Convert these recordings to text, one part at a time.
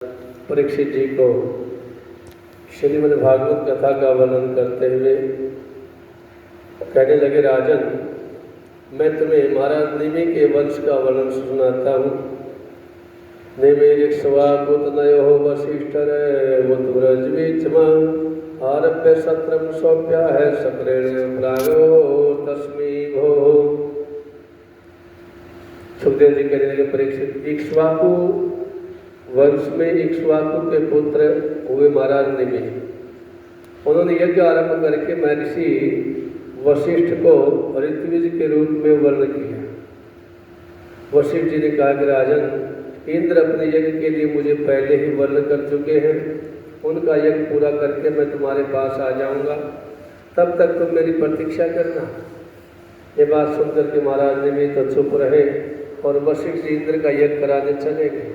परीक्षित जी को श्रीमद् भागवत कथा का वर्णन करते हुए कहने लगे, राजन, मैं तुम्हें महाराज निमि के वंश का वर्णन सुनाता हूँ। निमिरिक्ष्वाकुतनयो वसिष्ठर मुद्व्रजवीचमा आरभ्य सत्रम सौप्या है सक्रेण प्रागो तस्मी भो। सुखदेव जी कहने लगे, परीक्षित, इक्ष्वाकु वंश में इक्ष्वाकु के पुत्र हुए महाराज निमि। उन्होंने यज्ञ आरंभ करके महर्षि वशिष्ठ को ऋत्विज के रूप में वर्ण किया। वशिष्ठ जी ने कहा कि राजन, इंद्र अपने यज्ञ के लिए मुझे पहले ही वर्ण कर चुके हैं, उनका यज्ञ पूरा करके मैं तुम्हारे पास आ जाऊंगा, तब तक तुम मेरी प्रतीक्षा करना। ये बात सुनकर के महाराज निमि तो चुप रहे और वशिष्ठ जी इंद्र का यज्ञ कराने चले गए।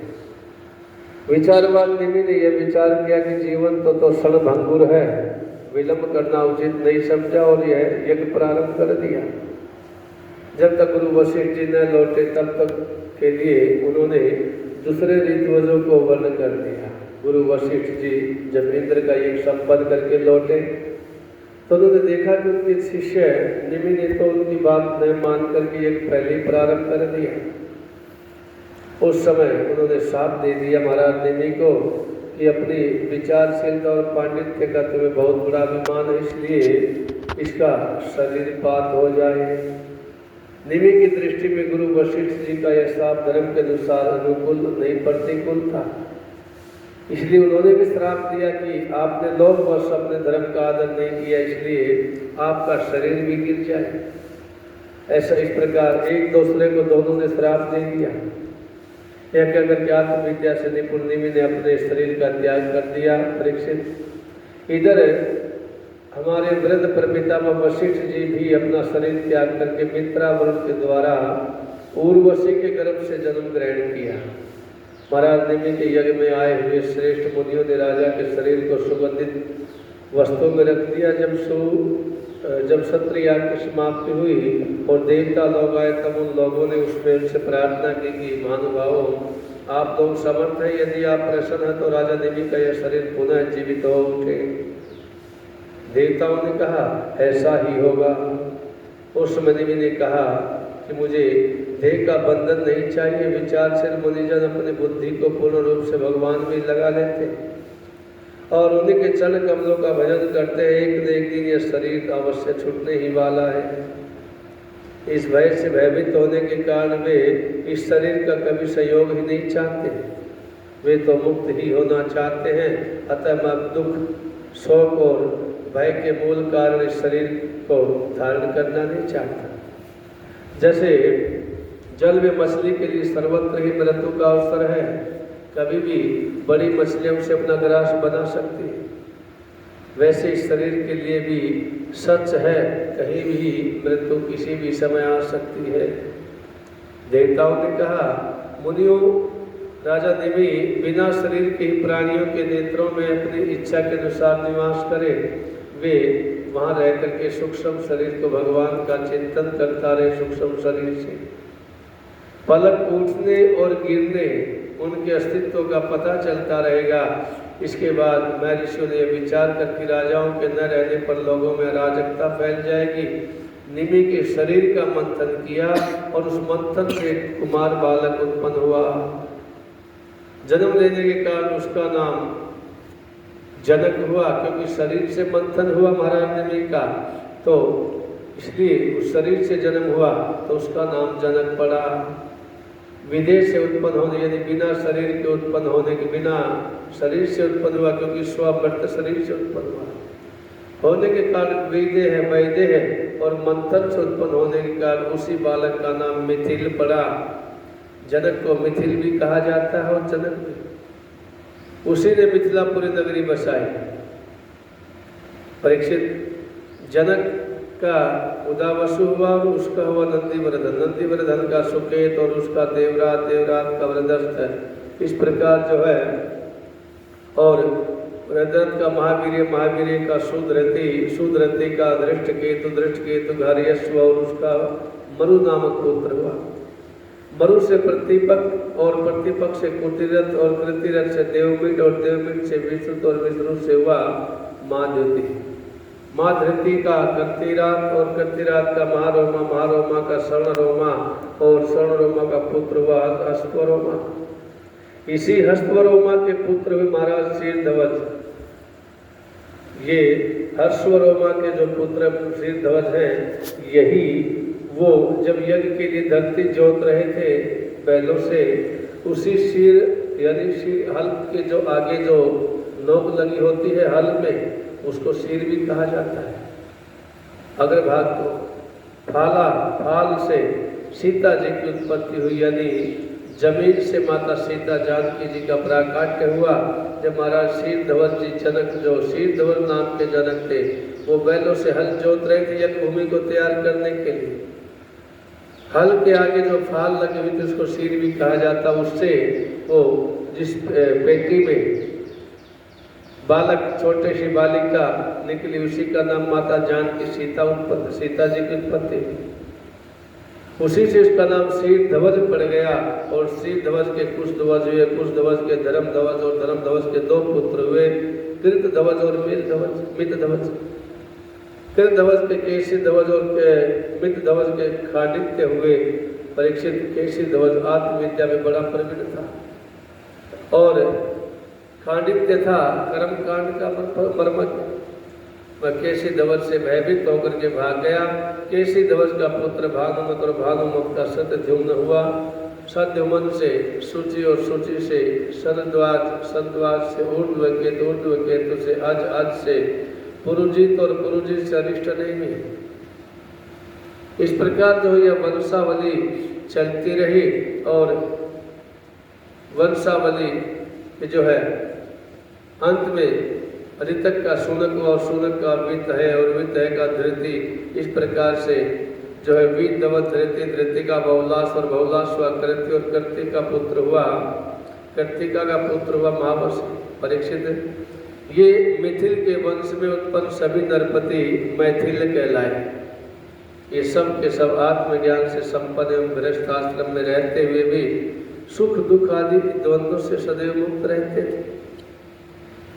विचारवान निमि ने यह विचार किया कि जीवन तो क्षणभंगुर है, विलंब करना उचित नहीं समझा और यह यज्ञ प्रारंभ कर दिया। जब तक गुरु वशिष्ठ जी न लौटे तब तक के लिए उन्होंने दूसरे ऋतुवजों को वर्ण कर दिया। गुरु वशिष्ठ जी जब इंद्र का यज्ञ संपन्न करके लौटे तो उन्होंने देखा कि उनके शिष्य निमि ने तो उनकी बात न मान करके यज्ञ पहले ही प्रारंभ कर दिया। उस समय उन्होंने साथ दे दिया महाराज निमि को कि अपनी विचारशीलता और पांडित्य का तुम्हें बहुत बड़ा अभिमान है, इसलिए इसका शरीर पात हो जाए। निमि की दृष्टि में गुरु वशिष्ठ जी का यह श्राप धर्म के अनुसार अनुकूल नहीं प्रतिकूल था, इसलिए उन्होंने भी श्राप दिया कि आपने लोभवश अपने धर्म का आदर नहीं किया, इसलिए आपका शरीर भी गिर जाए। ऐसा इस प्रकार एक दूसरे को दोनों ने श्राप दे दिया। यह कहकर आत्मविद्या से निपुण निमि ने अपने शरीर का त्याग कर दिया। परीक्षित, इधर हमारे वृद्ध प्रपितामह वशिष्ठ जी भी अपना शरीर त्याग करके मित्रावरुण के द्वारा उर्वशी के गर्भ से जन्म ग्रहण किया। महाराज निमि के यज्ञ में आए हुए श्रेष्ठ मुनियों ने राजा के शरीर को सुगंधित वस्तुओं में रख दिया। जब सत्र याग की समाप्ति हुई और देवता लोग आए तब उन लोगों ने उसमें उनसे प्रार्थना की कि महानुभावों, आप लोग समर्थ हैं, यदि आप प्रसन्न हैं तो राजा निमि का यह शरीर पुनः जीवित हो उठे। देवताओं ने कहा, ऐसा ही होगा। उस समय निमि ने कहा कि मुझे देह का बंधन नहीं चाहिए। विचारशील मुनिजन अपनी बुद्धि को पूर्ण रूप से भगवान में लगा लेते और उन्हीं के चरण कमलों का भजन करते हैं। एक न एक दिन यह शरीर अवश्य छूटने ही वाला है। इस भय से भयभीत होने के कारण वे इस शरीर का कभी सहयोग ही नहीं चाहते, वे तो मुक्त ही होना चाहते हैं। अतः मैं दुख, शोक और भय के मूल कारण इस शरीर को धारण करना नहीं चाहता। जैसे जल में मछली के लिए सर्वत्र ही मृत्यु का अवसर है, कभी भी बड़ी मछलियां उसे अपना ग्रास बना सकती है, वैसे इस शरीर के लिए भी सच है, कहीं भी मृत्यु किसी भी समय आ सकती है। देवताओं ने कहा, मुनियों, राजा निमि बिना शरीर के ही प्राणियों के नेत्रों में अपनी इच्छा के अनुसार निवास करे। वे वहाँ रह करके सूक्ष्म शरीर को भगवान का चिंतन करता रहे। सूक्ष्म शरीर से पलक उठने और गिरने उनके अस्तित्व का पता चलता रहेगा। इसके बाद महर्षियों ने विचार करके राजाओं के न रहने पर लोगों में अराजकता फैल जाएगी। निमि के शरीर का मंथन किया और उस मंथन से कुमार बालक उत्पन्न हुआ। जन्म लेने के कारण उसका नाम जनक हुआ, क्योंकि शरीर से मंथन हुआ महाराज निमि का, तो इसलिए उस शरीर से जन्म हुआ तो उसका नाम जनक पड़ा। विदेश से उत्पन्न होने, यानी बिना शरीर के उत्पन्न होने के, बिना शरीर से उत्पन्न हुआ, क्योंकि स्वमृत शरीर से उत्पन्न हुआ होने के कारण वेदे है, वैदे है, और मंथन से उत्पन्न होने के कारण उसी बालक का नाम मिथिल पड़ा। जनक को मिथिल भी कहा जाता है और जनक भी। उसी ने मिथिलापुरी नगरी बसाई। परीक्षित, जनक का उदावसु हुआ और उसका हुआ नंदीवर्धन, नंदीवर्धन का सुकेत और उसका देवरात, देवरात का वृहदस्थ। इस प्रकार जो है, और वृहदस्थ का महावीर्य, महावीर्य का शूद्रति, शूद्रति का धृष्टकेतु, धृष्टकेतु घार्यश्व और उसका मरु नामक पुत्र हुआ। मरु से प्रतिपक और प्रतिपक से कुटिरथ और कृतिरथ से देवमिट और देवमिट से विश्रुत और विश्रुत से हुआ महाद्युति। महाधृति का कर्तिरात और कर्तिरात का महारोमा, महारोमा का स्वर्णरोमा और स्वर्णरोमा का पुत्र हुआ हस्तवरोमा। इसी हस्तवरोमा के पुत्र हुए महाराज शीर्धवज। ये हर्षवरोमा के जो पुत्र शीर्धवज हैं, यही वो जब यज्ञ के लिए धरती जोत रहे थे बैलों से, उसी शीर यानी शीर हल के जो आगे जो नोक लगी होती है हल में, उसको शीर भी कहा जाता है। अग्रभाग को फाला, फाल से सीता जी की उत्पत्ति हुई, यानी जमीन से माता सीता जानकी जी का प्राकाट्य हुआ। जब महाराज शीर्धवज जी जनक, जो शीर्धवज नाम के जनक थे, वो बैलों से हल जोत रहे थे यज्ञ भूमि को तैयार करने के लिए। हल के आगे जो फाल लगी हुई थी उसको शीर भी कहा जाता। उससे वो जिस पेटी में बालक, छोटे सी बालिका निकली, उसी का नाम माता जानकी सीता जी की उत्पत्ति। उसी से उसका नाम शीर्धवज पड़ गया। और शीर्धवज के कुश ध्वज हुए, कुश ध्वज के धर्म ध्वज और धर्म ध्वज के दो पुत्र हुए, कृत ध्वज और मित ध्वज। कृत ध्वज के केसी ध्वज और मित ध्वज के खांडित्य हुए। परीक्षित केसी ध्वज आत्मविद्या में बड़ा प्रवीण था और खांडित्य था कर्मकांड का मर्मज्ञ। वह केसी ध्वज से भयभीत होकर के भाग गया। केसी ध्वज का पुत्र भानुमत और भानुमत का सत्यध्युम्न हुआ। सत्यध्युम्न से सूचि और सूचि से सनद्वाज, सनद्वाज से ऊर्ध्वकेतु, ऊर्ध्वकेतु से अज, अज से पुरुजित और पुरुजित से अरिष्ट नहीं। इस प्रकार जो यह वंशावली चलती रही और वंशावली जो है अंत में ऋतक का शूनक और शूनक का वित्त है और वित्त है का धृति। इस प्रकार से जो है वीत दवत धृति, धृति का बहुलास और बहुलास हुआ कृति और कृति का पुत्र हुआ, कृतिका का पुत्र हुआ महावश परीक्षित। ये मिथिल के वंश में उत्पन्न सभी नरपति मैथिल कहलाए। ये सब के सब आत्मज्ञान से संपन्न एवं गृहस्थ आश्रम में रहते हुए भी सुख दुख आदि द्वंद्वों से सदैव मुक्त रहते थे।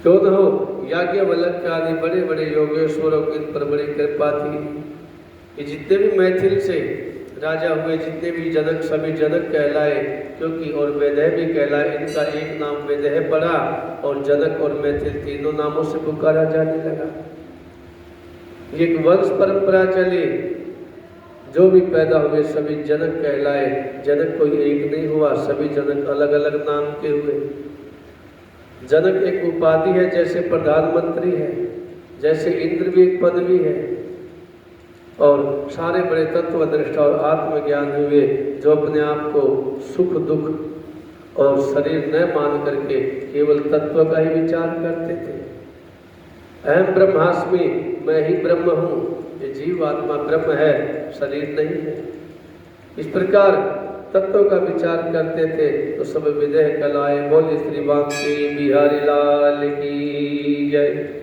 क्यों न हो, याज्ञवल्क्य आदि बड़े बड़े योगेश्वरों की इन पर बड़ी कृपा थी। ये जितने भी मैथिल से राजा हुए, जितने भी जनक, सभी जनक कहलाए, क्योंकि और वैदेह भी कहलाए। इनका एक नाम वैदेह पड़ा और जनक और मैथिल तीनों नामों से पुकारा जाने लगा। एक वंश परंपरा चली, जो भी पैदा हुए सभी जनक कहलाए। जनक कोई एक नहीं हुआ, सभी जनक अलग अलग नाम के हुए। जनक एक उपाधि है, जैसे प्रधानमंत्री है, जैसे इंद्र भी एक पदवी है। और सारे बड़े तत्वदृष्टा और आत्मज्ञान हुए, जो अपने आप को सुख दुख और शरीर न मान करके केवल तत्व का ही विचार करते थे। अहम ब्रह्मास्मि, मैं ही ब्रह्म हूँ। ये जीव आत्मा ब्रह्म है, शरीर नहीं है। इस प्रकार तत्व का विचार करते थे। तो सब विदेह कलाए। बोले श्री बांके बिहारी लाल की जय।